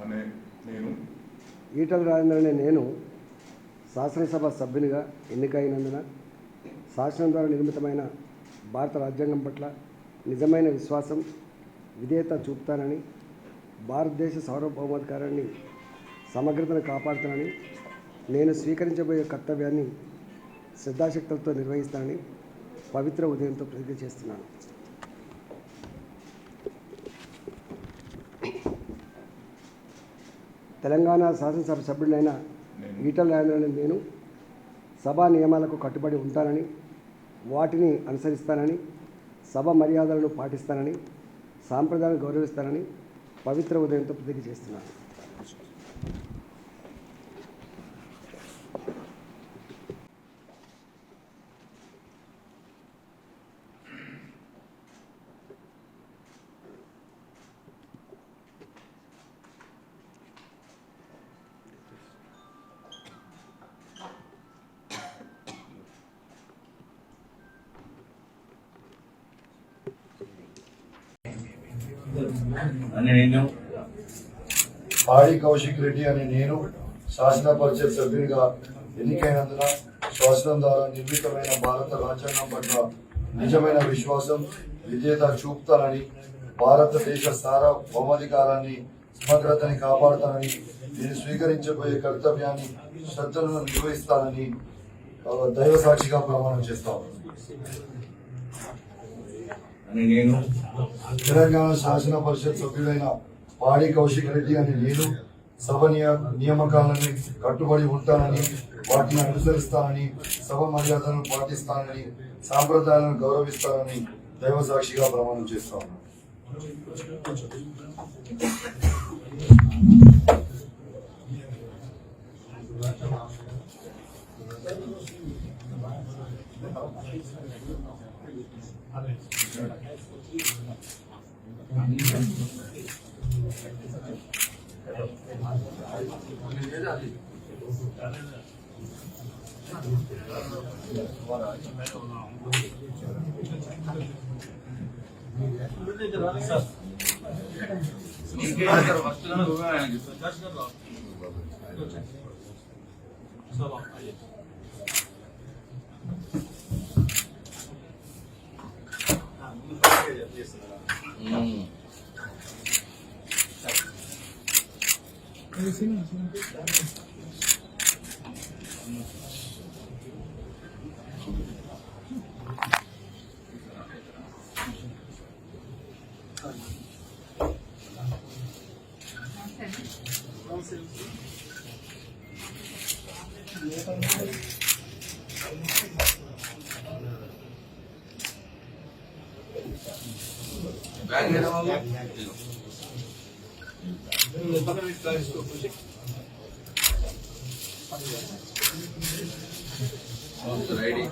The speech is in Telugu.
అనే నేను ఈటల రాజేందర్ అనే నేను శాసనసభ సభ్యునిగా ఎన్నికైనందున శాసనం ద్వారా నిర్మితమైన భారత రాజ్యాంగం పట్ల నిజమైన విశ్వాసం విధేయత చూపుతానని, భారతదేశ సార్వభౌమాధికారాన్ని సమగ్రతను కాపాడుతానని, నేను స్వీకరించబోయే కర్తవ్యాన్ని శ్రద్ధాశక్తులతో నిర్వహిస్తానని పవిత్ర ఉదయంతో ప్రతిజ్ఞ చేస్తున్నాను. తెలంగాణ శాసనసభ సభ్యుడైన ఈటల రాజేందర్ అనే నేను సభా నియమాలకు కట్టుబడి ఉంటానని, వాటిని అనుసరిస్తానని, సభ మర్యాదలను పాటిస్తానని, సాంప్రదాయాలను గౌరవిస్తానని పవిత్ర ఉదయంతో ప్రతిజ్ఞ చేస్తున్నాను. నేను పాడి కౌశిక్ రెడ్డి అనే నేను శాసన పరిషత్ సభ్యునిగా ఎన్నికైనందున శాసనం ద్వారా నిర్మితమైన భారత రాజ్యాంగం పట్ల నిజమైన విశ్వాసం విధేయత చూపుతానని, భారతదేశ సార్వభౌమాధికారాన్ని సమగ్రతని కాపాడుతానని, నేను స్వీకరించబోయే కర్తవ్యాన్ని శ్రద్ధలను నిర్వహిస్తానని దైవ సాక్షిగా ప్రమాణం చేస్తాను. నేను తెలంగాణ శాసన పరిషత్ సభ్యుడైన పాడి కౌశిక్ రెడ్డి అని నేను సభ నియామకాలను కట్టుబడి ఉంటానని, వాటిని అనుసరిస్తానని, సభ మర్యాదలను పాటిస్తానని, సాంప్రదాయాలను గౌరవిస్తానని దైవ సాక్షిగా ప్రమాణం చేస్తాను. రెడీ